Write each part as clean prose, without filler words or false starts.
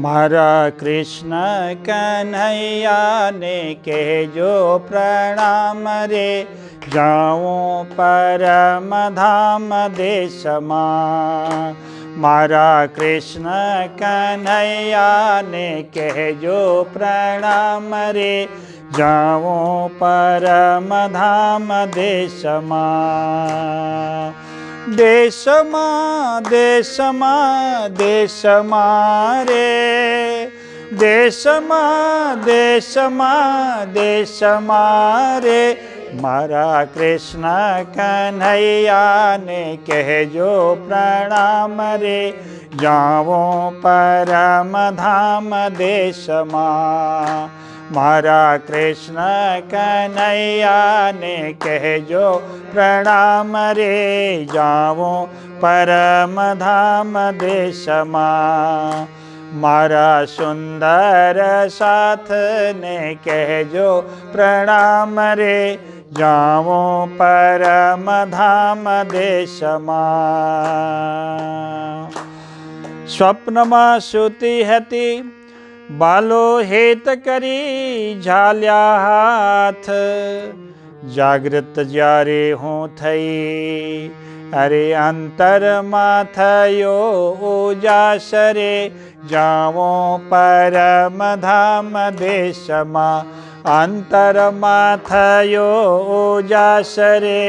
મારા કૃષ્ણ કનૈયાને કહેજો પ્રણામ રે, જાઉં પરમધામ દેશમાં. મારા કૃષ્ણ કનૈયાને કહેજો પ્રણામ રે, જાઉં પરમધામ દેશમાં. દેશમાં દેશમાં દેશમાં રે, દેશમાં દેશમાં દેશમાં રે, મારા કૃષ્ણ કનૈયાને કહેજો પ્રણામ રે, જાઉં પરમધામ દેશમાં. મારા કૃષ્ણ કનૈયાને કહેજો પ્રણામ રે, જાઉં પરમધામ દેશમાં. મારા સુંદર સાથને કહેજો પ્રણામ રે, જાઉં પરમધામ દેશમાં. સ્વપ્નમાં સૂતી હતી, બાલો હેત કરી ઝાલ્યા હાથ, જાગૃત જ્યારે હું થઈ, અરે અંતરમાં થયો ઉજાસ રે, જાઉં પરમધામ દેશમાં. અંતરમાં થયો ઉજાસ રે,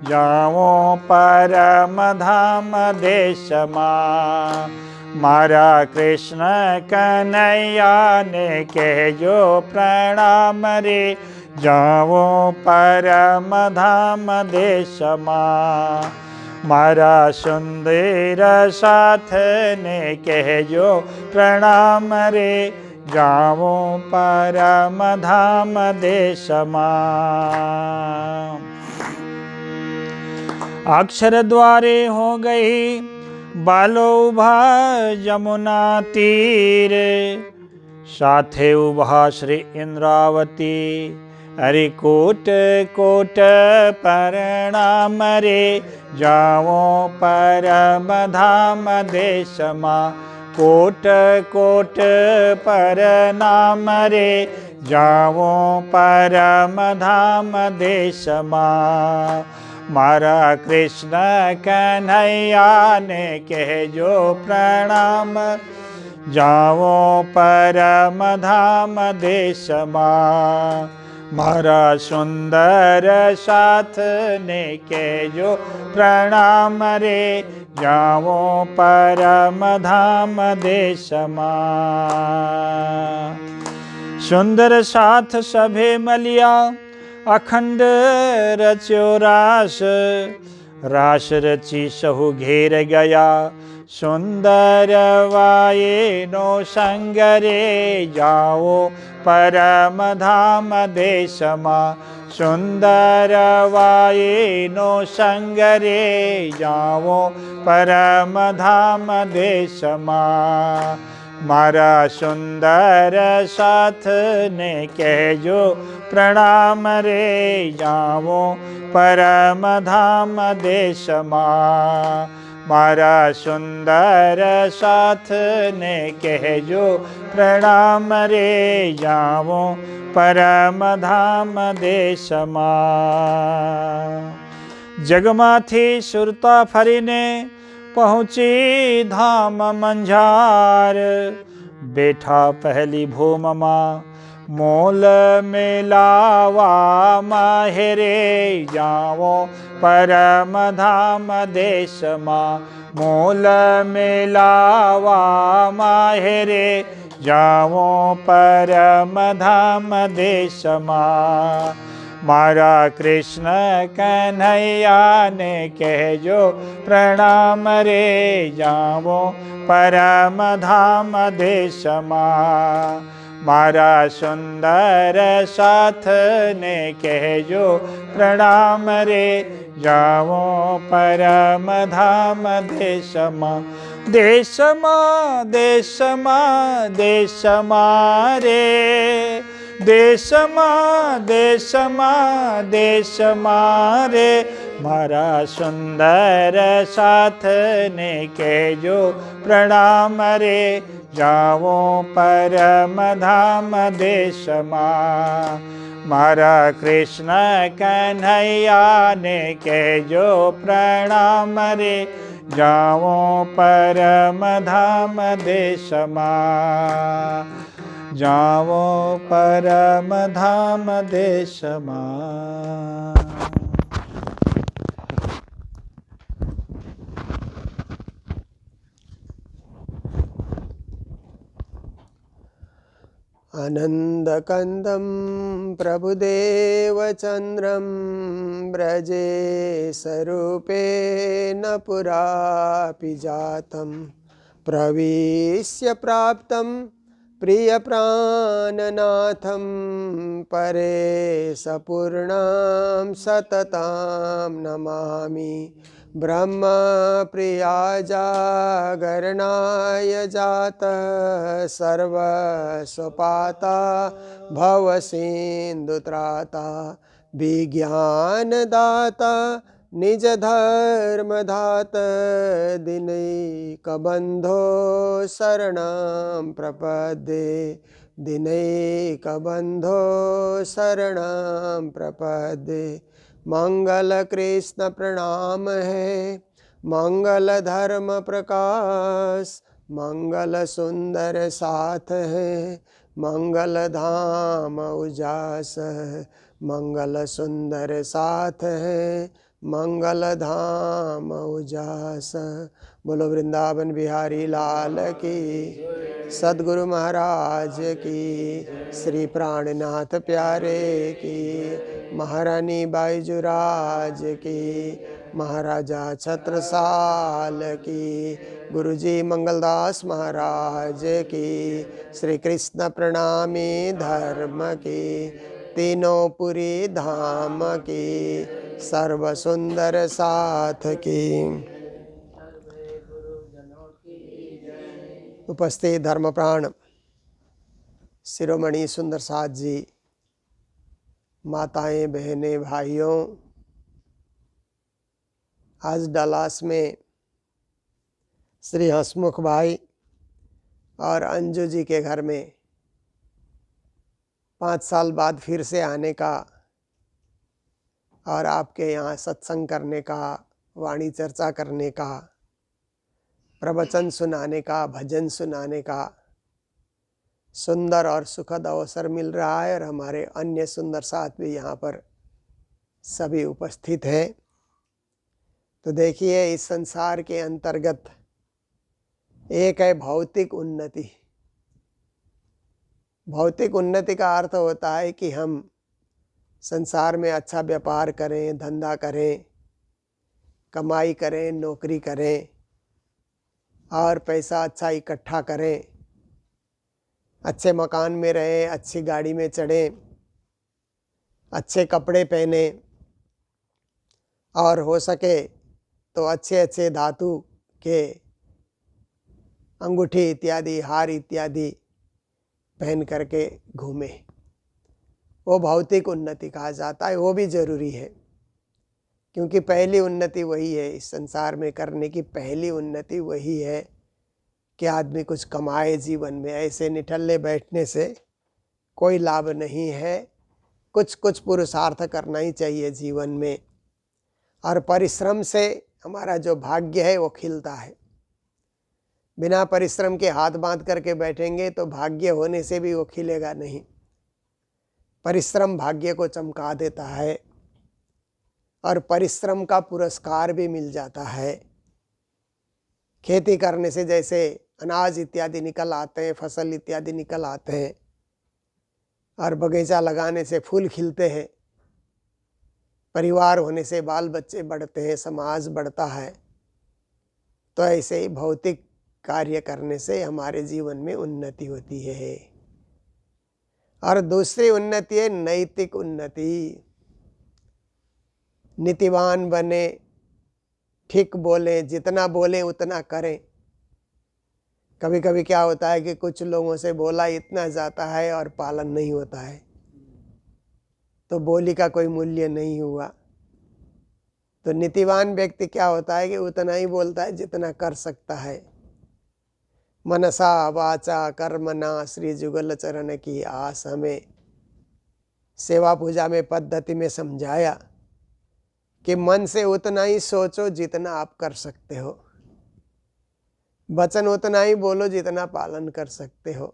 જાઉં પરમધામ દેશમાં. મારા કૃષ્ણ કનૈયાને કહેજો પ્રણામ રે, જાઉં પરમધામ દેશમાં. મારા સુંદર સાથને કહેજો પ્રણામ રે, જાઉં પરમધામ દેશમાં. અક્ષર દ્વારે હો ગઈ, બાલો ઉભા જમુના તીરે, સાથે ઉભા શ્રી ઇન્દ્રાવતી, અરે કોટ કોટ પ્રણામ રે, જાઉં પરમધામ દેશમાં. કોટ કોટ પ્રણામ રે, જાઉં પરમધામ દેશમાં. મારા કૃષ્ણ કનૈયાને કહેજો પ્રણામ, જાઉં પરમધામ દેશમાં. મારા સુંદર સાથને કહેજો પ્રણામ રે, જાઉં પરમધામ દેશમાં. સુંદર સાથ સભે મળ્યા, અખંડ રચ્યો રાસ, રાસ રચી સહુ ઘેર ગયા, સુંદર વાયેનો સંગ રે, જાઓ પરમધામ દેશમાં. સુંદર વાયેનો સંગ રે, જાઓ પરમધામ દેશમાં. મારા સુંદર સાથને કહેજો પ્રણામ રે, જાઉં પરમધામ દેશમાં. મારા સુંદર સાથને કહેજો પ્રણામ રે, જાઉં પરમધામ દેશમાં. જગમાંથી સુરતા ફરીને પહોંચી ધામ મંઝાર, બેઠા પહેલી ભૂમમાં મોલ મેલાવા માહેરે, જાઉં પરમધામ દેશમાં. મોલ મેલાવા માહેરે, જાઉં પરમધામ દેશમાં. મારા કૃષ્ણ કનૈયાને કહેજો પ્રણામ રે, જાઉં પરમધામ દેશમાં. મારા સુંદર સાથને કહેજો પ્રણામ રે, જાઉં પરમધામ દેશમાં. દેશમાં દેશમાં દેશમાં રે, દેશમાં દેશમાં દેશમાં રે મારા સુંદર સાથને કહેજો પ્રણામ રે જાવો પરમધામ દેશમાં મારા કૃષ્ણ કન્હૈયાને કહેજો પ્રણામ રે જાવો પરમધામ દેશમાં જાવો પરમધામ દેશમાં. आनन्दकन्दं प्रभुदेवचन्द्रं व्रजे स्वरूपेण पुरापि जातं प्रविश्य प्राप्तं प्रियप्राणनाथं परेशपूर्णां सततं नमामि. ब्रह्मप्रिया जागरणाय जातः सर्वस्वपाता भवसिन्धुत्राता विज्ञानदाता निजधर्मदाता दिनैकबन्धो शरणं प्रपद्ये दिनैकबन्धो शरणं प्रपद्ये. मंगल कृष्ण प्रणाम है मंगल धर्म प्रकाश मंगल सुंदर साथ है मंगल धाम उजास मंगल सुंदर साथ है मंगल धाम उजास. बोलो वृंदावन बिहारी लाल की, सद्गुरु महाराज की, श्री प्राणनाथ प्यारे की, महारानी बाईजुराज की, महाराजा छत्रसाल की, गुरुजी मंगलदास महाराज की, श्री कृष्ण प्रणामी धर्म की, तीनों पुरी धाम की, सर्व सुंदर साथ की. उपस्थित धर्मप्राण शिरोमणि सुंदर साथ जी, माताएं, बहनें, भाइयों, आज डलास में श्री हंसमुख भाई और अंजू जी के घर में 5 साल बाद फिर से आने का और आपके यहाँ सत्संग करने का, वाणी चर्चा करने का, प्रवचन सुनाने का, भजन सुनाने का सुंदर और सुखद अवसर मिल रहा है और हमारे अन्य सुंदर साथ भी यहाँ पर सभी उपस्थित हैं. तो देखिए, इस संसार के अंतर्गत एक है भौतिक उन्नति. भौतिक उन्नति का अर्थ होता है कि हम संसार में अच्छा व्यापार करें, धंधा करें, कमाई करें, नौकरी करें और पैसा अच्छा इकट्ठा करें, अच्छे मकान में रहें, अच्छी गाड़ी में चढ़ें, अच्छे कपड़े पहने और हो सके तो अच्छे अच्छे धातु के अंगूठी इत्यादि, हार इत्यादि पहन करके घूमें. वो भौतिक उन्नति कहा जाता है. वो भी ज़रूरी है क्योंकि पहली उन्नति वही है. इस संसार में करने की पहली उन्नति वही है कि आदमी कुछ कमाए जीवन में. ऐसे निठल्ले बैठने से कोई लाभ नहीं है. कुछ कुछ पुरुषार्थ करना ही चाहिए जीवन में और परिश्रम से हमारा जो भाग्य है वो खिलता है. बिना परिश्रम के हाथ बांध करके बैठेंगे तो भाग्य होने से भी वो खिलेगा नहीं. परिश्रम भाग्य को चमका देता है और परिश्रम का पुरस्कार भी मिल जाता है. खेती करने से जैसे अनाज इत्यादि निकल आते हैं, फसल इत्यादि निकल आते हैं और बगीचा लगाने से फूल खिलते हैं, परिवार होने से बाल बच्चे बढ़ते हैं, समाज बढ़ता है. तो ऐसे ही भौतिक कार्य करने से हमारे जीवन में उन्नति होती है. और दूसरी उन्नति है नैतिक उन्नति. नीतिवान बने, ठीक बोलें, जितना बोलें उतना करें. कभी कभी क्या होता है कि कुछ लोगों से बोला इतना जाता है और पालन नहीं होता है. तो बोली का कोई मूल्य नहीं हुआ। तो नीतिवान व्यक्ति क्या होता है कि उतना ही बोलता है जितना कर सकता है। मनसा वाचा कर्मणा श्री जुगल चरण की आस हमें सेवा पूजा में पद्धति में समझाया कि मन से उतना ही सोचो जितना आप कर सकते हो, वचन उतना ही बोलो जितना पालन कर सकते हो,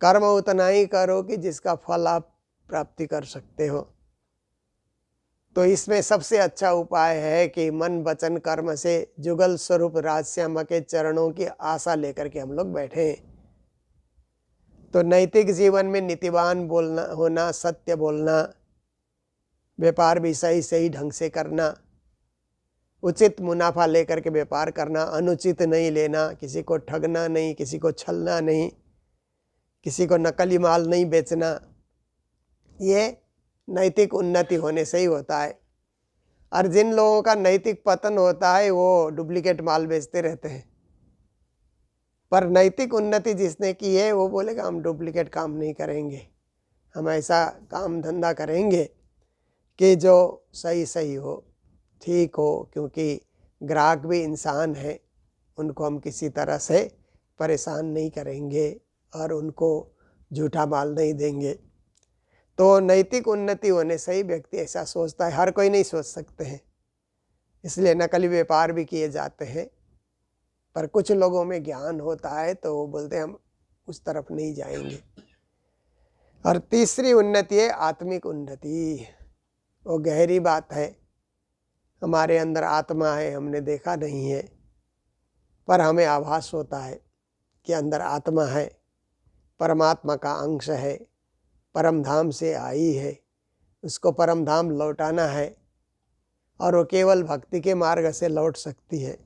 कर्म उतना ही करो कि जिसका फल आप प्राप्ति कर सकते हो। तो इसमें सबसे अच्छा उपाय है कि मन वचन कर्म से जुगल स्वरूप राजश्यामा के चरणों की आशा लेकर के हम लोग बैठे। तो नैतिक जीवन में नीतिवान बोलना होना, सत्य बोलना, व्यापार भी सही सही ढंग से करना, उचित मुनाफा लेकर के व्यापार करना, अनुचित नहीं लेना, किसी को ठगना नहीं, किसी को छलना नहीं, किसी को नकली माल नहीं बेचना, ये नैतिक उन्नति होने से ही होता है। और जिन लोगों का नैतिक पतन होता है वो डुप्लीकेट माल बेचते रहते हैं। पर नैतिक उन्नति जिसने की है वो बोलेगा हम डुप्लीकेट काम नहीं करेंगे, हम ऐसा काम धंधा करेंगे कि जो सही सही हो, ठीक हो, क्योंकि ग्राहक भी इंसान है, उनको हम किसी तरह से परेशान नहीं करेंगे और उनको झूठा माल नहीं देंगे। तो नैतिक उन्नति होने से ही व्यक्ति ऐसा सोचता है। हर कोई नहीं सोच सकते हैं, इसलिए नकली व्यापार भी किए जाते हैं। पर कुछ लोगों में ज्ञान होता है तो वो बोलते हैं हम उस तरफ नहीं जाएंगे। और तीसरी उन्नति है आत्मिक उन्नति। वो गहरी बात है। हमारे अंदर आत्मा है, हमने देखा नहीं है, पर हमें आभास होता है कि अंदर आत्मा है, परमात्मा का अंश है, परम धाम से आई है, उसको परम धाम लौटाना है और वो केवल भक्ति के मार्ग से लौट सकती है।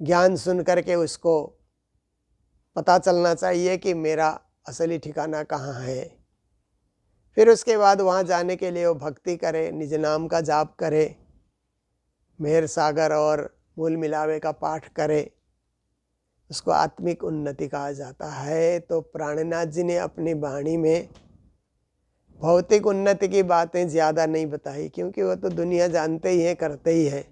ज्ञान सुन करके उसको पता चलना चाहिए कि मेरा असली ठिकाना कहाँ है। फिर उसके बाद वहाँ जाने के लिए वो भक्ति करे, निज नाम का जाप करे, मेहर सागर और मूल मिलावे का पाठ करे, उसको आत्मिक उन्नति कहा जाता है। तो प्राणनाथ जी ने अपनी वाणी में भौतिक उन्नति की बातें ज़्यादा नहीं बताई, क्योंकि वो तो दुनिया जानते ही है, करते ही है।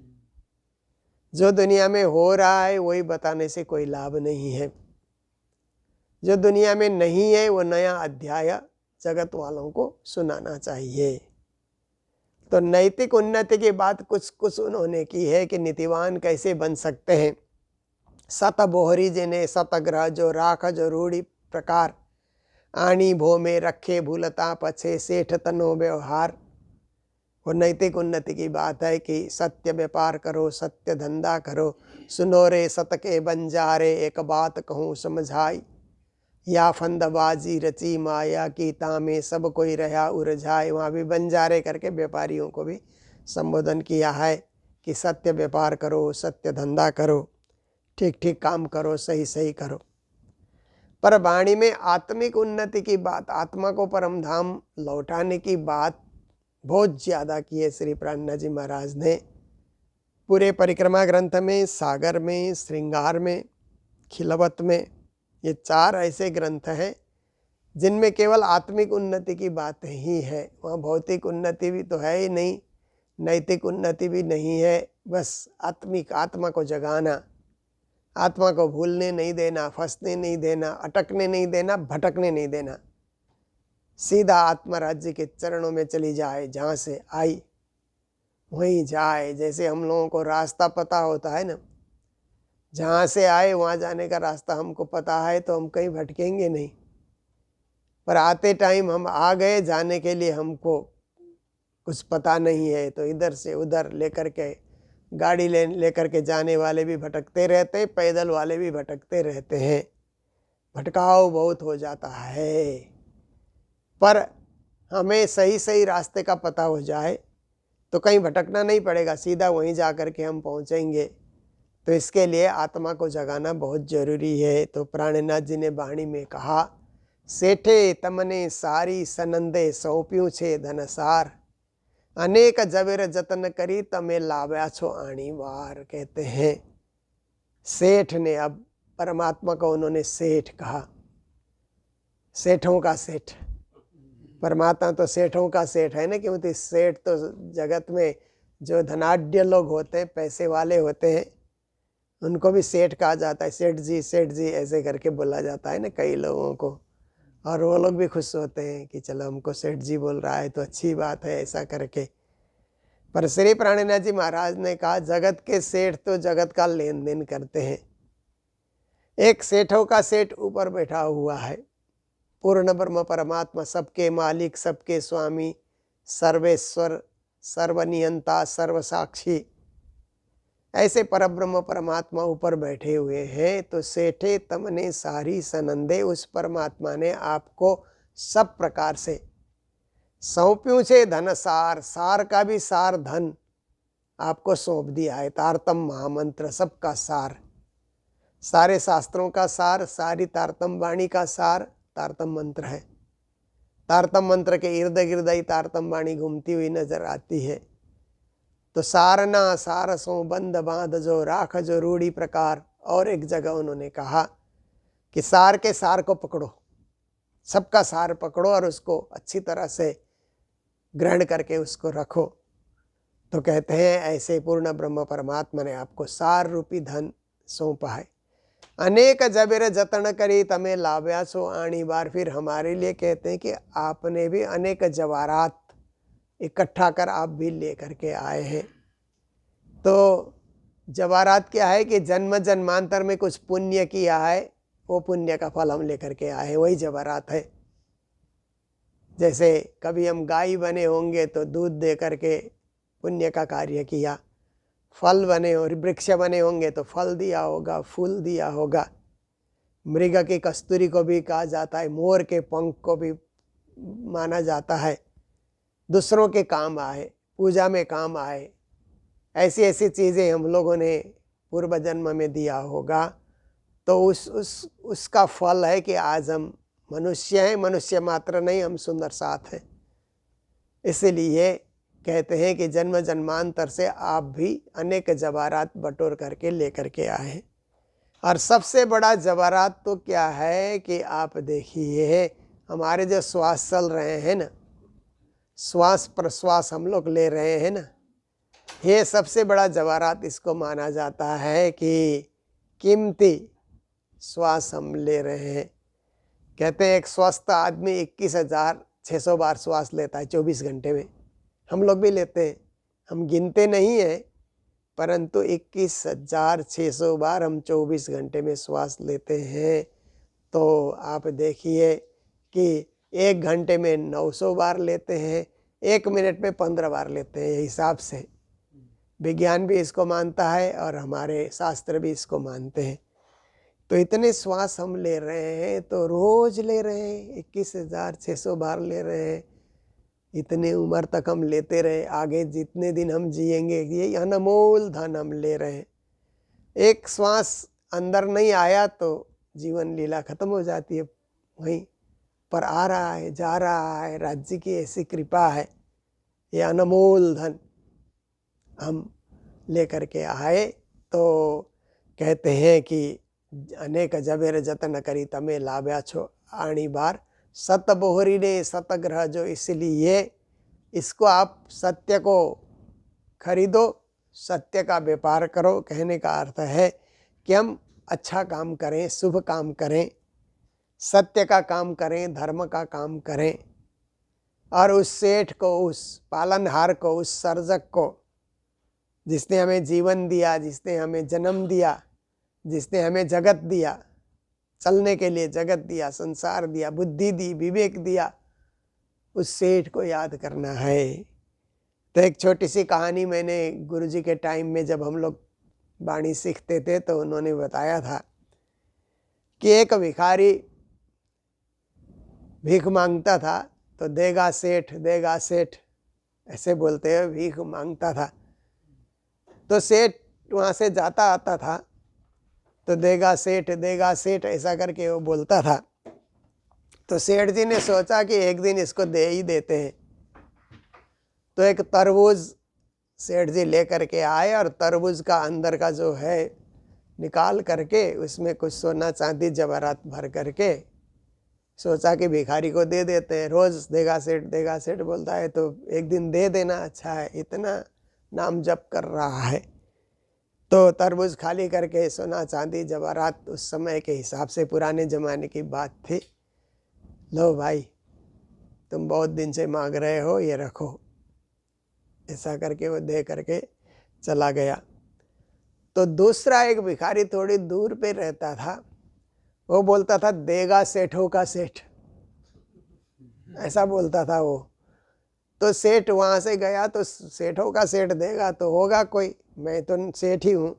जो दुनिया में हो रहा है वही बताने से कोई लाभ नहीं है। जो दुनिया में नहीं है वो नया अध्याय जगत वालों को सुनाना चाहिए। तो नैतिक उन्नति की बात कुछ कुछ उन्होंने की है कि नीतिवान कैसे बन सकते हैं। सत बोहरी जिने सतग्रह जो राख जो रूढ़ी प्रकार आनी भो में रखे भूलता पछे सेठ तनो व्यवहार। वो नैतिक उन्नति की बात है कि सत्य व्यापार करो, सत्य धंधा करो, सुनो रे सत के बंजारे एक बात कहूँ समझाई, या फंदबाजी रची माया की तामे सब कोई रहा उरझाए। वहाँ भी बंजारे करके व्यापारियों को भी संबोधन किया है कि सत्य व्यापार करो, सत्य धंधा करो, ठीक ठीक काम करो, सही सही करो। पर वाणी में आत्मिक उन्नति की बात, आत्मा को परम धाम लौटाने की बात बहुत ज़्यादा की है श्री प्राणनाथ जी महाराज ने। पूरे परिक्रमा ग्रंथ में, सागर में, श्रृंगार में, खिलवत में, ये 4 ऐसे ग्रंथ हैं जिनमें केवल आत्मिक उन्नति की बात ही है। वहाँ भौतिक उन्नति भी तो है ही नहीं, नैतिक उन्नति भी नहीं है। बस आत्मिक, आत्मा को जगाना, आत्मा को भूलने नहीं देना, फंसने नहीं देना, अटकने नहीं देना, भटकने नहीं देना। सीधा आत्मा राज्य के चरणों में चली जाए, जहाँ से आई वहीं जाए। जैसे हम लोगों को रास्ता पता होता है ना, जहाँ से आए वहाँ जाने का रास्ता हमको पता है तो हम कहीं भटकेंगे नहीं। पर आते टाइम हम आ गए, जाने के लिए हमको कुछ पता नहीं है, तो इधर से उधर लेकर के गाड़ी लेकर के जाने वाले भी भटकते रहते हैं, पैदल वाले भी भटकते रहते हैं। भटकाव बहुत हो जाता है। पर हमें सही सही रास्ते का पता हो जाए तो कहीं भटकना नहीं पड़ेगा, सीधा वहीं जा कर के हम पहुँचेंगे। तो इसके लिए आत्मा को जगाना बहुत जरूरी है। तो प्राणनाथ जी ने वाणी में कहा, सेठे तमने सारी सनंदे सौंप्यूं छे धनसार, अनेक जबेर जतन करी तमे लाव्या छो आणी वार। कहते हैं सेठ ने, अब परमात्मा को उन्होंने सेठ कहा, सेठों का सेठ, परमात्मा तो सेठों का सेठ है ना, क्योंकि सेठ तो जगत में जो धनाढ्य लोग होते हैं, पैसे वाले होते हैं, उनको भी सेठ कहा जाता है। सेठ जी ऐसे करके बोला जाता है ना कई लोगों को, और वो लोग भी खुश होते हैं कि चलो हमको सेठ जी बोल रहा है तो अच्छी बात है, ऐसा करके। पर श्री प्राणनाथ जी महाराज ने कहा जगत के सेठ तो जगत का लेन देन करते हैं। एक सेठों का सेठ ऊपर बैठा हुआ है, पूर्ण ब्रह्म परमात्मा, सबके मालिक, सबके स्वामी, सर्वेश्वर, सर्वनियंता, सर्वसाक्षी, ऐसे परब्रह्म परमात्मा ऊपर बैठे हुए हैं। तो सेठे तमने सारी सनंदे, उस परमात्मा ने आपको सब प्रकार से सौंप्यूं छे धन सार, सार का भी सार धन आपको सौंप दिया है। तारतम महामंत्र सबका सार, सारे शास्त्रों का सार, सारी तारतम वाणी का सार तारतम मंत्र है। तारतम मंत्र के इर्द गिर्द ही तारतम वाणी घूमती हुई नजर आती है। तो सारना सारसों बंद बांध जो राख जो रूढ़ी प्रकार। और एक जगह उन्होंने कहा कि सार के सार को पकड़ो, सबका सार पकड़ो और उसको अच्छी तरह से ग्रहण करके उसको रखो। तो कहते हैं ऐसे पूर्ण ब्रह्म परमात्मा ने आपको सार रूपी धन सौंपा है। अनेक जबेर जतन करी तमे लाव्या सो आनी बार। फिर हमारे लिए कहते हैं कि आपने भी अनेक जवारात इकट्ठा कर आप भी ले करके आए हैं। तो जवारात क्या है कि जन्म जन्मांतर में कुछ पुण्य किया है, वो पुण्य का फल हम लेकर के आए हैं, वही जवारात है। जैसे कभी हम गाय बने होंगे तो दूध दे करके पुण्य का कार्य किया, फल बने और वृक्ष बने होंगे तो फल दिया होगा, फूल दिया होगा। मृग की कस्तूरी को भी कहा जाता है, मोर के पंख को भी माना जाता है, दूसरों के काम आए, पूजा में काम आए। ऐसी ऐसी चीज़ें हम लोगों ने पूर्व जन्म में दिया होगा। तो उसका फल है कि आज हम मनुष्य हैं, मनुष्य मात्र नहीं, हम सुंदर साथ हैं। इसलिए कहते हैं कि जन्म जन्मांतर से आप भी अनेक जवारात बटोर करके लेकर के आए हैं। और सबसे बड़ा जवारात तो क्या है कि आप देखिए हमारे जो श्वास चल रहे हैं ना, श्वास प्रश्वास हम लोग ले रहे हैं ना, ये सबसे बड़ा जवारात इसको माना जाता है कि कीमती श्वास हम ले रहे हैं। कहते हैं एक स्वस्थ आदमी 21,600 बार श्वास लेता है 24 घंटे में। हम लोग भी लेते हैं, हम गिनते नहीं हैं, परंतु 21,600 बार हम 24 घंटे में श्वास लेते हैं। तो आप देखिए कि 1 घंटे में 900 बार लेते हैं, 1 मिनट में 15 बार लेते हैं। हिसाब से विज्ञान भी इसको मानता है और हमारे शास्त्र भी इसको मानते हैं। तो इतने श्वास हम ले रहे हैं, तो रोज ले रहे हैं, 21,600 बार ले रहे हैं। इतने उम्र तक हम लेते रहे, आगे जितने दिन हम जिएंगे ये अनमोल धन हम ले रहे हैं। एक श्वास अंदर नहीं आया तो जीवन लीला खत्म हो जाती है, वहीं पर आ रहा है, जा रहा है। राज्य की ऐसी कृपा है, ये अनमोल धन हम लेकर के आए। तो कहते हैं कि अनेक जबेर जतन करी तमे लाव्या छो आनी बार। सत बोहरी ने सतग्रह जो, इसलिए इसको आप सत्य को खरीदो, सत्य का व्यापार करो। कहने का अर्थ है कि हम अच्छा काम करें, शुभ काम करें, सत्य का काम करें, धर्म का काम करें। और उस सेठ को, उस पालनहार को, उस सर्जक को, जिसने हमें जीवन दिया, जिसने हमें जन्म दिया, जिसने हमें जगत दिया, चलने के लिए जगत दिया, संसार दिया, बुद्धि दी, विवेक दिया, उस सेठ को याद करना है। तो एक छोटी सी कहानी मैंने गुरुजी के टाइम में जब हम लोग वाणी सीखते थे तो उन्होंने बताया था कि एक भिखारी भीख मांगता था, तो देगा सेठ ऐसे बोलते हुए भीख मांगता था। तो सेठ वहाँ से जाता आता था, तो देगा सेठ ऐसा करके वो बोलता था। तो सेठ जी ने सोचा कि एक दिन इसको दे ही देते हैं। तो एक तरबूज सेठ जी ले करके आए और तरबूज का अंदर का जो है निकाल करके उसमें कुछ सोना चांदी जवाहरात भर करके सोचा कि भिखारी को दे देते हैं, रोज देगा सेठ बोलता है तो एक दिन दे देना अच्छा है, इतना नाम जप कर रहा है। तो तरबूज खाली करके सोना चांदी जवाहरात उस समय के हिसाब से पुराने ज़माने की बात थी, लो भाई तुम बहुत दिन से मांग रहे हो, ये रखो। ऐसा करके वो दे करके चला गया। तो दूसरा एक भिखारी थोड़ी दूर पे रहता था, वो बोलता था देगा सेठों का सेठ, ऐसा बोलता था वो। तो सेठ वहाँ से गया तो सेठों का सेठ देगा तो होगा कोई, मैं तो सेठ ही हूँ,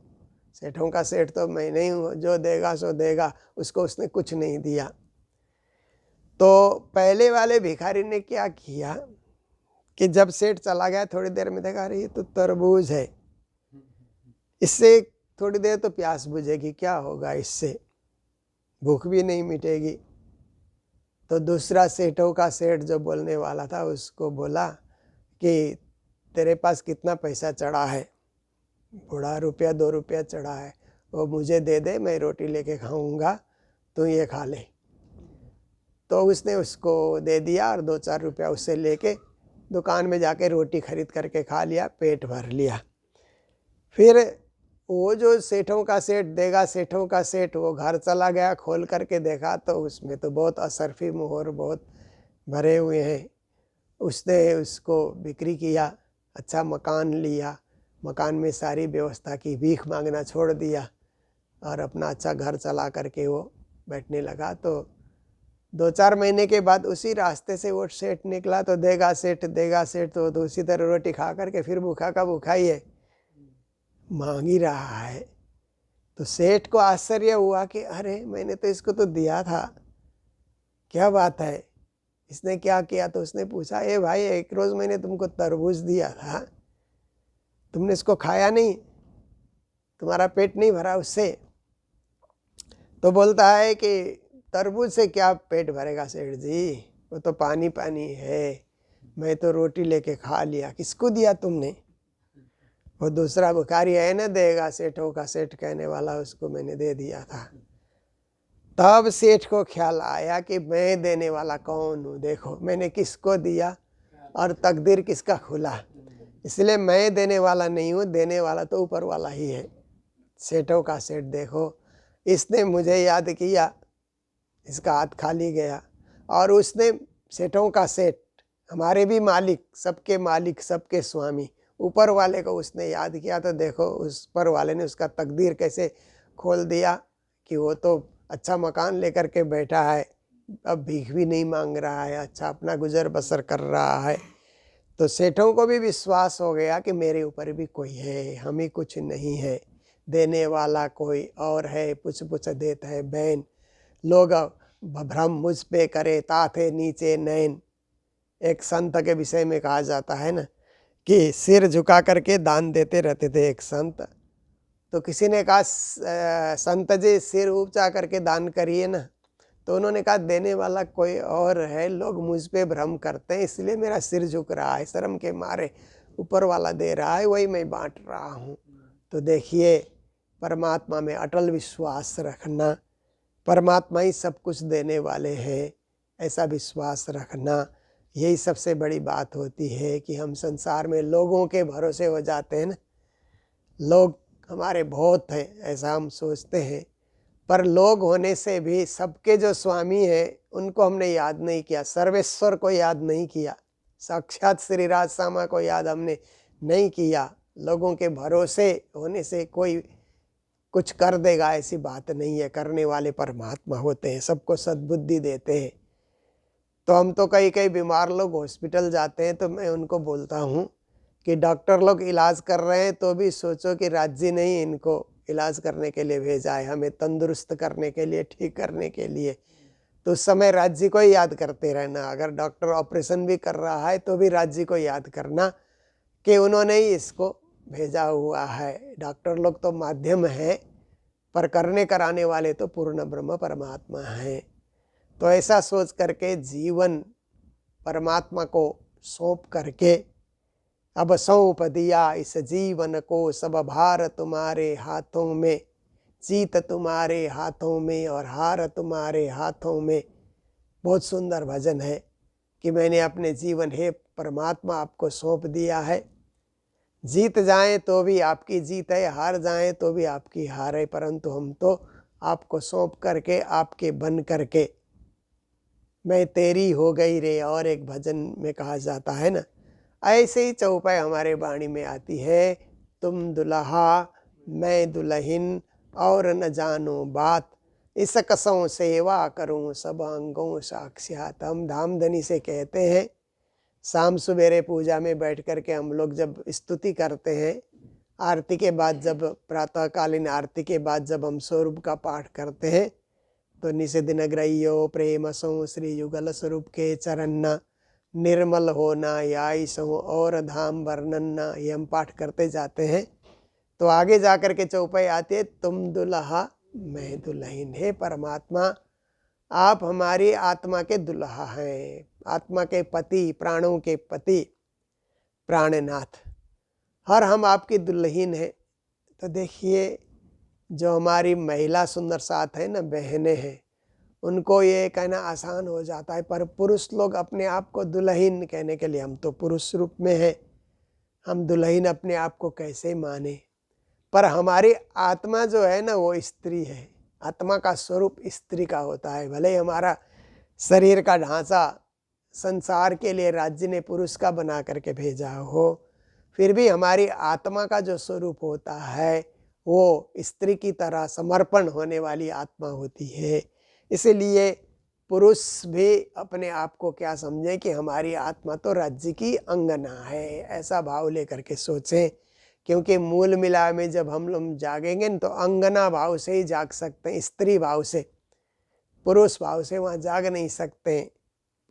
सेठों का सेठ तो मैं नहीं हूँ, जो देगा सो देगा। उसको उसने कुछ नहीं दिया। तो पहले वाले भिखारी ने क्या किया कि जब सेठ चला गया थोड़ी देर में देखा अरे ये तो तरबूज है, इससे थोड़ी देर तो प्यास बुझेगी, क्या होगा इससे, भूख भी नहीं मिटेगी। तो दूसरा सेठों का सेठ जो बोलने वाला था उसको बोला कि तेरे पास कितना पैसा चढ़ा है? बूढ़ा रुपया 2 रुपया चढ़ा है, वो मुझे दे दे, मैं रोटी लेके खाऊंगा, तू ये खा ले। तो उसने उसको दे दिया और 2-4 रुपया उससे लेके दुकान में जाके रोटी खरीद करके खा लिया, पेट भर लिया। फिर वो जो सेठों का सेठ देगा सेठों का सेठ, वो घर चला गया, खोल करके देखा तो उसमें तो बहुत असरफी मोहर बहुत भरे हुए हैं। उसने उसको बिक्री किया, अच्छा मकान लिया, मकान में सारी व्यवस्था की, भीख मांगना छोड़ दिया और अपना अच्छा घर चला करके वो बैठने लगा। तो 2-4 महीने के बाद उसी रास्ते से वो सेठ निकला तो देगा सेठ तो उसी तरह रोटी खा करके फिर भूखा का भूखा ही है, मांग ही रहा है। तो सेठ को आश्चर्य हुआ कि अरे मैंने तो इसको तो दिया था, क्या बात है, इसने क्या किया? तो उसने पूछा, ए भाई एक रोज मैंने तुमको तरबूज दिया था, तुमने इसको खाया नहीं, तुम्हारा पेट नहीं भरा उससे? तो बोलता है कि तरबूज से क्या पेट भरेगा सेठ जी, वो तो पानी पानी है, मैं तो रोटी लेके खा लिया। किसको दिया तुमने? वो दूसरा भिखारी है ना, देगा सेठों का सेठ कहने वाला, उसको मैंने दे दिया था। तब सेठ को ख्याल आया कि मैं देने वाला कौन हूँ, देखो मैंने किसको दिया और तकदीर किसका खुला, इसलिए मैं देने वाला नहीं हूँ, देने वाला तो ऊपर वाला ही है। सेठों का सेठ देखो, इसने मुझे याद किया, इसका हाथ खाली गया, और उसने सेठों का सेठ, हमारे भी मालिक, सबके स्वामी ऊपर वाले को उसने याद किया। तो देखो उस पर वाले ने उसका तकदीर कैसे खोल दिया कि वो तो अच्छा मकान लेकर के बैठा है, अब भीख भी नहीं मांग रहा है, अच्छा अपना गुजर बसर कर रहा है। तो सेठों को भी विश्वास हो गया कि मेरे ऊपर भी कोई है, हम ही कुछ नहीं है, देने वाला कोई और है, पुछ पुछ देता है बैन। लोग भ्रम मुझ पे करे ताथे नीचे नैन। एक संत के विषय में कहा जाता है ना कि सिर झुका करके दान देते रहते थे एक संत। तो किसी ने कहा संत जी सिर ऊंचा करके दान करिए ना, तो उन्होंने कहा देने वाला कोई और है, लोग मुझ पे भ्रम करते हैं, इसलिए मेरा सिर झुक रहा है, शर्म के मारे, ऊपर वाला दे रहा है वही मैं बांट रहा हूँ। तो देखिए परमात्मा में अटल विश्वास रखना, परमात्मा ही सब कुछ देने वाले हैं, ऐसा विश्वास रखना, यही सबसे बड़ी बात होती है कि हम संसार में लोगों के भरोसे हो जाते हैं ना, लोग हमारे बहुत हैं ऐसा हम सोचते हैं, पर लोग होने से भी सबके जो स्वामी हैं उनको हमने याद नहीं किया, सर्वेश्वर को याद नहीं किया, साक्षात श्री राज सामा को याद हमने नहीं किया। लोगों के भरोसे होने से कोई कुछ कर देगा ऐसी बात नहीं है, करने वाले परमात्मा होते हैं, सबको सद्बुद्धि देते हैं। तो हम तो कई बीमार लोग हॉस्पिटल जाते हैं तो मैं उनको बोलता हूँ कि डॉक्टर लोग इलाज कर रहे हैं तो भी सोचो कि राज्य नहीं इनको इलाज करने के लिए भेजा है, हमें तंदुरुस्त करने के लिए, ठीक करने के लिए। तो उस समय राज्य को ही याद करते रहना, अगर डॉक्टर ऑपरेशन भी कर रहा है तो भी राज्य को याद करना कि उन्होंने ही इसको भेजा हुआ है। डॉक्टर लोग तो माध्यम है, पर करने कराने वाले तो पूर्ण ब्रह्म परमात्मा है। तो ऐसा सोच करके जीवन परमात्मा को सौंप करके अब सौंप दिया इस जीवन को, सब भार तुम्हारे हाथों में, जीत तुम्हारे हाथों में और हार तुम्हारे हाथों में। बहुत सुंदर भजन है कि मैंने अपने जीवन हे परमात्मा आपको सौंप दिया है। जीत जाएं तो भी आपकी जीत है, हार जाएं तो भी आपकी हार है, परंतु हम तो आपको सौंप करके, आपके बन करके मैं तेरी हो गई रे। और एक भजन में कहा जाता है ना, ऐसे ही चौपाई हमारे वाणी में आती है, तुम दुल्हा मैं दुल्हन और न जानो बात, इस कसों सेवा करूं सब अंगों साक्षात। हम धामधनी से कहते हैं, शाम सवेरे पूजा में बैठ कर के हम लोग जब स्तुति करते हैं, आरती के बाद, जब प्रातःकालीन आरती के बाद जब हम स्वरूप का पाठ करते हैं, तो निषेदिन ग्रह्यो प्रेम सो श्री युगल स्वरूप के चरण निर्मल होना याई सो और धाम वर्णन, ये हम पाठ करते जाते हैं। तो आगे जाकर के चौपाई आती है, तुम दुल्हा मैं दुल्हन। हे परमात्मा, आप हमारी आत्मा के दुल्हा हैं, आत्मा के पति, प्राणों के पति, प्राणनाथ, और हम आपकी दुल्हन हैं। तो देखिए, जो हमारी महिला सुंदर साथ है ना, बहनें हैं, उनको ये कहना आसान हो जाता है, पर पुरुष लोग अपने आप को दुल्हन कहने के लिए, हम तो पुरुष रूप में हैं, हम दुल्हन अपने आप को कैसे माने। पर हमारी आत्मा जो है ना, वो स्त्री है। आत्मा का स्वरूप स्त्री का होता है। भले ही हमारा शरीर का ढांचा संसार के लिए राज्य ने पुरुष का बना करके भेजा हो, फिर भी हमारी आत्मा का जो स्वरूप होता है वो स्त्री की तरह समर्पण होने वाली आत्मा होती है। इसलिए पुरुष भी अपने आप को क्या समझे कि हमारी आत्मा तो राज्य की अंगना है, ऐसा भाव लेकर के सोचें। क्योंकि मूल मिला में जब हम लोग जागेंगे न, तो अंगना भाव से ही जाग सकते हैं, स्त्री भाव से, पुरुष भाव से वहाँ जाग नहीं सकते।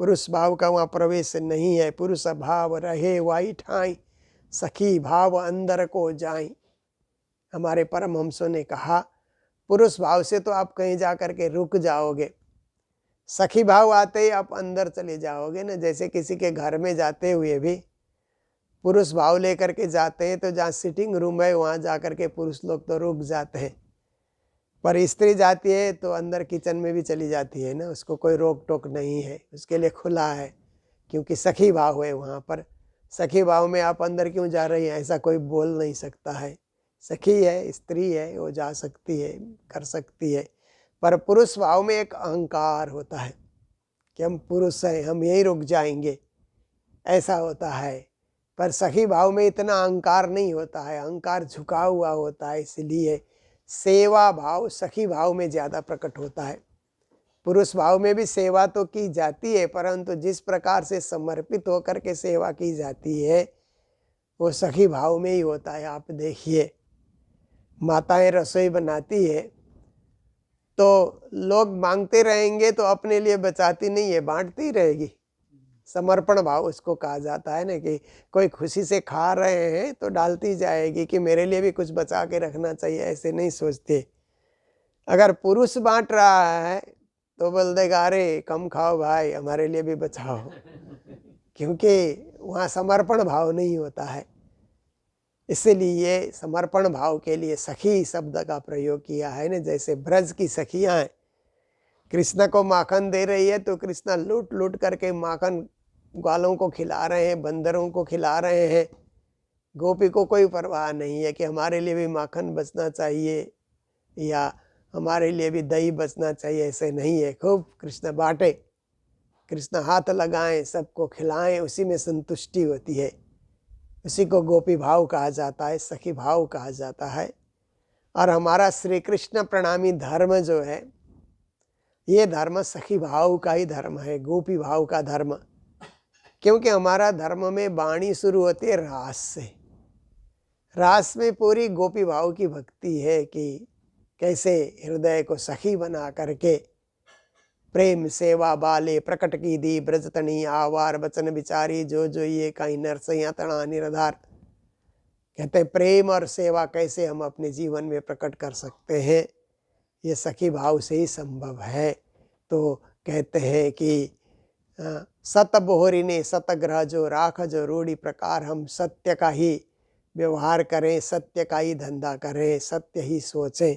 पुरुष भाव का वहाँ प्रवेश नहीं है। पुरुष भाव रहे वाई ठाई, सखी भाव अंदर को जाई। हमारे परमहंसों ने कहा, पुरुष भाव से तो आप कहीं जा कर के रुक जाओगे, सखी भाव आते ही आप अंदर चले जाओगे ना। जैसे किसी के घर में जाते हुए भी पुरुष भाव लेकर के जाते हैं, तो जहाँ सिटिंग रूम है वहाँ जा कर के पुरुष लोग तो रुक जाते हैं, पर स्त्री जाती है तो अंदर किचन में भी चली जाती है ना, उसको कोई रोक टोक नहीं है, उसके लिए खुला है, क्योंकि सखी भाव है वहाँ पर। सखी भाव में आप अंदर क्यों जा रही हैं, ऐसा कोई बोल नहीं सकता है। सखी है, स्त्री है, वो जा सकती है, कर सकती है। पर पुरुष भाव में एक अहंकार होता है कि हम पुरुष हैं, हम यहीं रुक जाएंगे, ऐसा होता है। पर सखी भाव में इतना अहंकार नहीं होता है, अहंकार झुका हुआ होता है। इसलिए सेवा भाव सखी भाव में ज़्यादा प्रकट होता है। पुरुष भाव में भी सेवा तो की जाती है, परंतु जिस प्रकार से समर्पित होकर के सेवा की जाती है वो सखी भाव में ही होता है। आप देखिए, माताएं रसोई बनाती है तो लोग मांगते रहेंगे तो अपने लिए बचाती नहीं है, बांटती रहेगी। समर्पण भाव उसको कहा जाता है ना, कि कोई खुशी से खा रहे हैं तो डालती जाएगी कि मेरे लिए भी कुछ बचा के रखना चाहिए, ऐसे नहीं सोचते। अगर पुरुष बांट रहा है तो बोल देगा, अरे कम खाओ भाई, हमारे लिए भी बचाओ, क्योंकि वहाँ समर्पण भाव नहीं होता है। इसलिए समर्पण भाव के लिए सखी शब्द का प्रयोग किया है ना। जैसे ब्रज की सखियाँ हैं, कृष्ण को माखन दे रही है तो कृष्ण लूट लूट करके माखन ग्वालों को खिला रहे हैं, बंदरों को खिला रहे हैं। गोपी को कोई परवाह नहीं है कि हमारे लिए भी माखन बचना चाहिए या हमारे लिए भी दही बचना चाहिए, ऐसे नहीं है। खूब कृष्ण बांटे, कृष्ण हाथ लगाएं, सबको खिलाएं, उसी में संतुष्टि होती है। उसी को गोपी भाव कहा जाता है, सखी भाव कहा जाता है। और हमारा श्री कृष्ण प्रणामी धर्म जो है, ये धर्म सखी भाव का ही धर्म है, गोपी भाव का धर्म। क्योंकि हमारा धर्म में वाणी शुरू होती है रास से। रास में पूरी गोपी भाव की भक्ति है कि कैसे हृदय को सखी बना करके प्रेम सेवा बाले प्रकट की दी ब्रजतनी आवार वचन विचारी जो जो ये कहीं नरसैया तना निराधार। कहते हैं प्रेम और सेवा कैसे हम अपने जीवन में प्रकट कर सकते हैं, ये सखी भाव से ही संभव है। तो कहते हैं कि सत बोहरी ने सतग्रह जो राख जो रूढ़ी प्रकार, हम सत्य का ही व्यवहार करें, सत्य का ही धंधा करें, सत्य ही सोचें।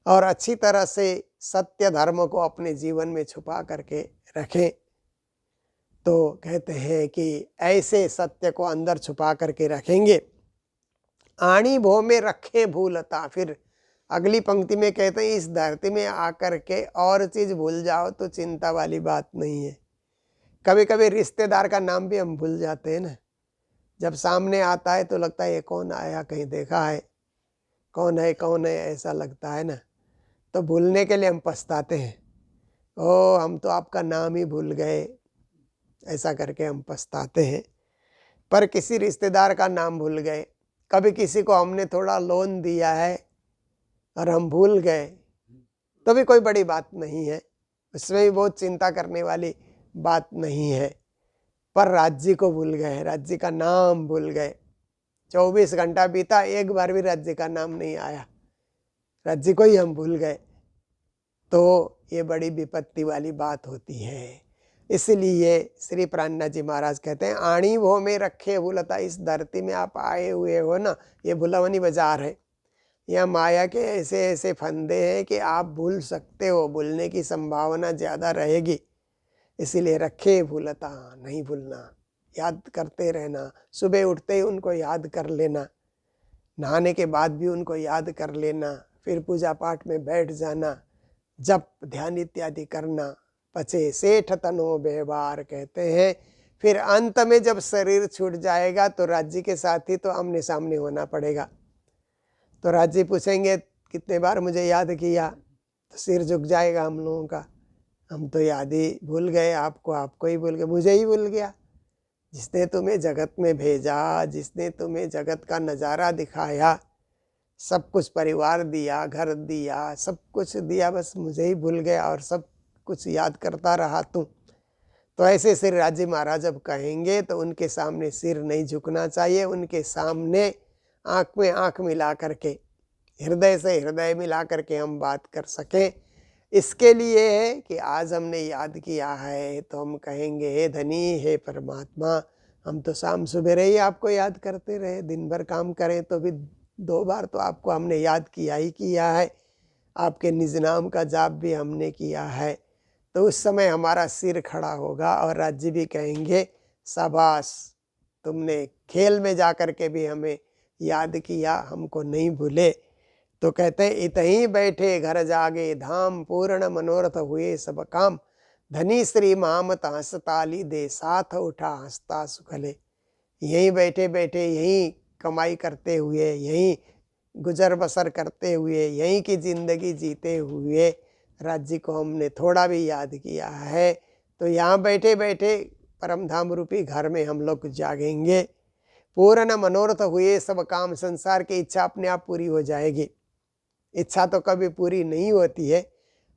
और अच्छी तरह से सत्य धर्म को अपने जीवन में छुपा करके रखें। तो कहते हैं कि ऐसे सत्य को अंदर छुपा करके रखेंगे। आणी भो में रखे भूलता, फिर अगली पंक्ति में कहते हैं इस धरती में आकर के और चीज भूल जाओ तो चिंता वाली बात नहीं है। कभी कभी रिश्तेदार का नाम भी हम भूल जाते हैं ना, जब सामने आता है तो लगता है ये कौन आया, कहीं देखा है, कौन है ऐसा लगता है ना। तो भूलने के लिए हम पछताते हैं, ओ हम तो आपका नाम ही भूल गए, ऐसा करके हम पछताते हैं। पर किसी रिश्तेदार का नाम भूल गए, कभी किसी को हमने थोड़ा लोन दिया है और हम भूल गए, तो भी कोई बड़ी बात नहीं है, उसमें भी बहुत चिंता करने वाली बात नहीं है। पर राज्य को भूल गए, राज्य का नाम भूल गए, 24 घंटा बीता, एक बार भी राज्य का नाम नहीं आया, राज्य को ही हम भूल गए, तो ये बड़ी विपत्ति वाली बात होती है। इसलिए श्री प्राणनाथ जी महाराज कहते हैं आणी भो में रखे भूलता, इस धरती में आप आए हुए हो ना, ये भुलवनी बाजार है, यहाँ माया के ऐसे ऐसे फंदे हैं कि आप भूल सकते हो, भूलने की संभावना ज़्यादा रहेगी। इसीलिए रखे भूलता, नहीं भूलना, याद करते रहना, सुबह उठते ही उनको याद कर लेना, नहाने के बाद भी उनको याद कर लेना, फिर पूजा पाठ में बैठ जाना, जप ध्यान इत्यादि करना, पचे सेठ तनो व्यवहार कहते हैं। फिर अंत में जब शरीर छूट जाएगा तो राज्य के साथ ही तो आमने सामने होना पड़ेगा। तो राज्य पूछेंगे कितने बार मुझे याद किया, तो सिर झुक जाएगा हम लोगों का, हम तो याद ही भूल गए आपको, आपको ही भूल गए, मुझे ही भूल गया। जिसने तुम्हें जगत में भेजा, जिसने तुम्हें जगत का नज़ारा दिखाया, सब कुछ परिवार दिया, घर दिया, सब कुछ दिया, बस मुझे ही भूल गया और सब कुछ याद करता रहा तू। तो ऐसे श्री राज्य महाराज जब कहेंगे तो उनके सामने सिर नहीं झुकना चाहिए, उनके सामने आँख में आँख मिला करके, हृदय से हृदय मिला करके हम बात कर सकें। इसके लिए है कि आज हमने याद किया है तो हम कहेंगे हे धनी, हे परमात्मा, हम तो शाम सुबह ही आपको याद करते रहे, दिन भर काम करें तो भी 2 बार तो आपको हमने याद किया ही किया है, आपके निज नाम का जाप भी हमने किया है। तो उस समय हमारा सिर खड़ा होगा और राज्य भी कहेंगे शाबाश, तुमने खेल में जा कर के भी हमें याद किया, हमको नहीं भूले। तो कहते हैं इतहीं बैठे घर जागे धाम, पूर्ण मनोरथ हुए सब काम, धनी श्री मामत हंस ताली दे, साथ उठा हंसता सुखले। यहीं बैठे बैठे, यहीं कमाई करते हुए, यहीं गुजर बसर करते हुए, यहीं की जिंदगी जीते हुए राज्य को हमने थोड़ा भी याद किया है, तो यहाँ बैठे बैठे परम धाम रूपी घर में हम लोग जागेंगे। पूर्ण मनोरथ हुए सब काम, संसार की इच्छा अपने आप पूरी हो जाएगी। इच्छा तो कभी पूरी नहीं होती है,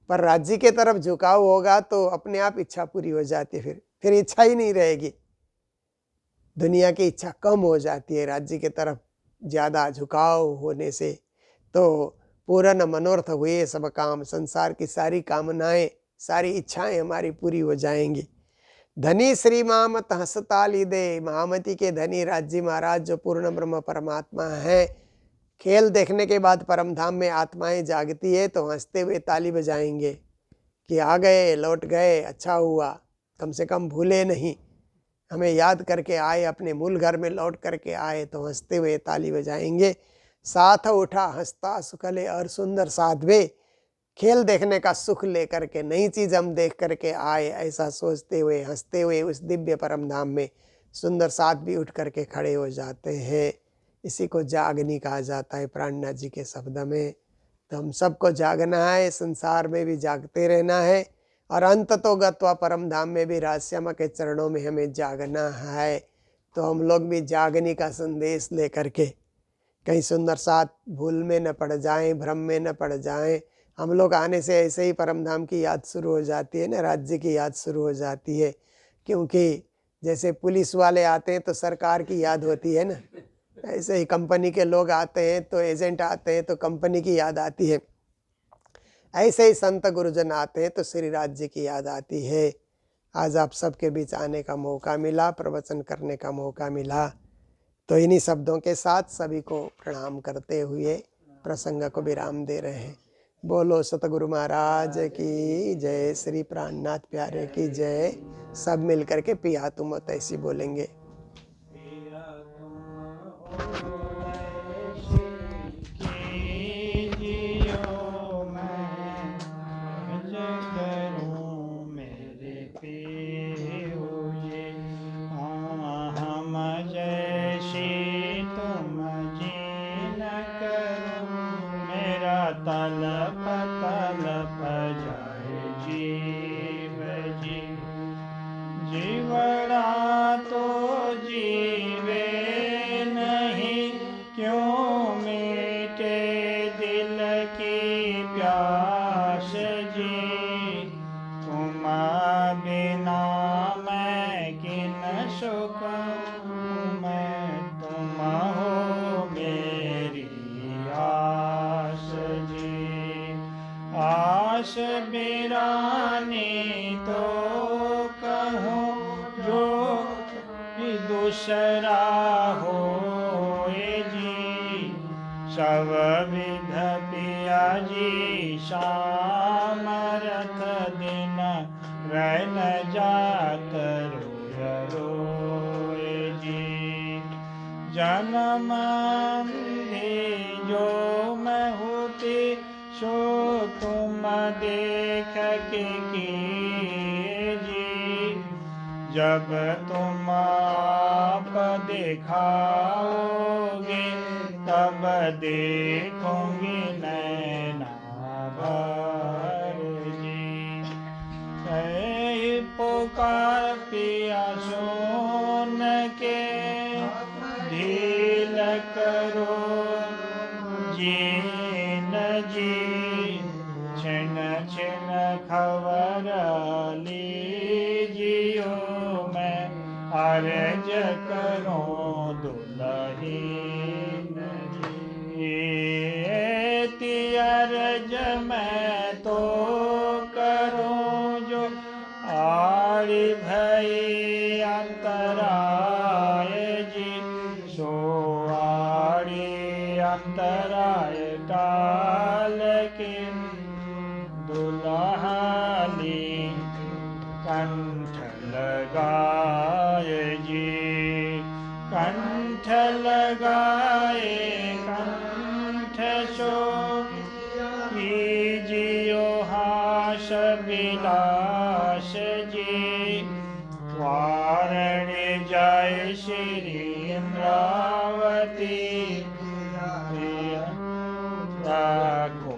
पर राज्य के तरफ झुकाव होगा तो अपने आप इच्छा पूरी हो जाती है, फिर इच्छा ही नहीं रहेगी। दुनिया की इच्छा कम हो जाती है राज्य के तरफ ज़्यादा झुकाव होने से। तो पूर्ण मनोरथ हुए सब काम, संसार की सारी कामनाएं, सारी इच्छाएं हमारी पूरी हो जाएंगी। धनी श्री मामत हंस ताली दे, महामती के धनी राज्य महाराज जो पूर्ण ब्रह्म परमात्मा है, खेल देखने के बाद परम धाम में आत्माएं जागती है तो हंसते हुए ताली बजाएंगे कि आ गए, लौट गए, अच्छा हुआ, कम से कम भूले नहीं, हमें याद करके आए, अपने मूल घर में लौट करके आए, तो हंसते हुए ताली बजाएंगे। साथ उठा हंसता सुखले, और सुंदर साध्वे खेल देखने का सुख लेकर के, नई चीज़ हम देख करके आए ऐसा सोचते हुए हंसते हुए उस दिव्य परम धाम में सुंदर साथ भी उठ करके खड़े हो जाते हैं। इसी को जागनी कहा जाता है प्राणनाथ जी के शब्द में। तो हम सबको जागना है, संसार में भी जागते रहना है, और अंत तो गत्वा परम धाम में भी राजश्यामा के चरणों में हमें जागना है। तो हम लोग भी जागने का संदेश ले करके कहीं सुंदर साथ भूल में न पड़ जाएं, भ्रम में न पड़ जाएं। हम लोग आने से ऐसे ही परम धाम की याद शुरू हो जाती है ना, राज्य की याद शुरू हो जाती है। क्योंकि जैसे पुलिस वाले आते हैं तो सरकार की याद होती है ना, ऐसे ही कंपनी के लोग आते हैं तो एजेंट आते हैं तो कंपनी की याद आती है। ऐसे ही संत गुरुजन आते हैं तो श्री राज्य की याद आती है। आज आप सबके बीच आने का मौका मिला, प्रवचन करने का मौका मिला, तो इन्हीं शब्दों के साथ सभी को प्रणाम करते हुए प्रसंग को विराम दे रहे हैं। बोलो सतगुरु महाराज की जय, श्री प्राणनाथ प्यारे की जय। सब मिल करके पिया तुम हो तैसी बोलेंगे। पिया तुम हो ऐसी कीजियो, मैं भज करूं मेरे पियो जी। हम जैसी तुम जी न करो, मेरा तलप तलप जाए जीव जी। जीवड़ा तो जीवे नहीं, क्यों मीटे दिल की प्यास जी। तुम बिना मैं किन सुख, मैं तुम हो मेरी आस जी। आस बिरानी तो कहूँ जो दूसरा होए जी। सब विध पिया जी सामरथ दिन, रैन जात रोय रोए जी। जन्म जो मैं होती, सो तुम देख के किए जी। जब तुम आप दिखाओगे, तब देखूंगी नैना भर जी। कई पुकार पिया सुन के, ढील करो जीन जी। छिन छिन खबर लीजियो, मैं अर्ज करूं दुलहीन जी। एती अर्ज मैं तो करूं, जो आड़ी भई अंतराय जी। सो आड़ी अंतराय टाल के, दुल्हाली कंठ लगाए जी। कंठ लगाए कंठ सो, कीजियो हास विलास जी। वारण जय श्री इंद्रावती, को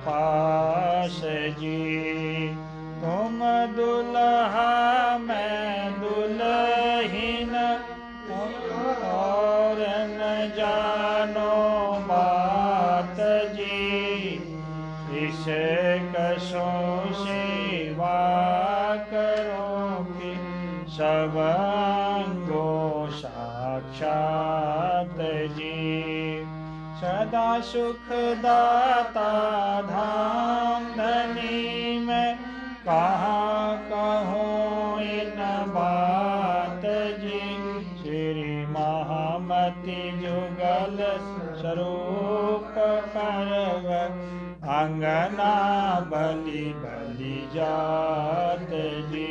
पास जी। तुम दुल्हा मैं दुल्हीन, और न जानो बात जी। इस कसो सेवा करो कि, सब अंगो साक्षात जी। सदा सुख दाता धाम धनी, मैं कहाँ कहूँ इन बात जी। श्री महामति जुगल स्वरूप पर्व, अंगना बलि बलि जात जी।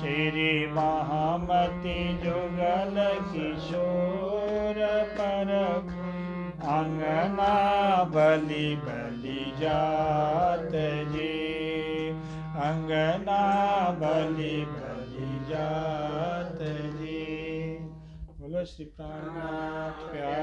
श्री महामति जुगल किशोर पर्व, अंगना बलि बलि जात जी। अंगना बलि बलि जात जी। बोलो श्री प्राणनाथ प्यारे।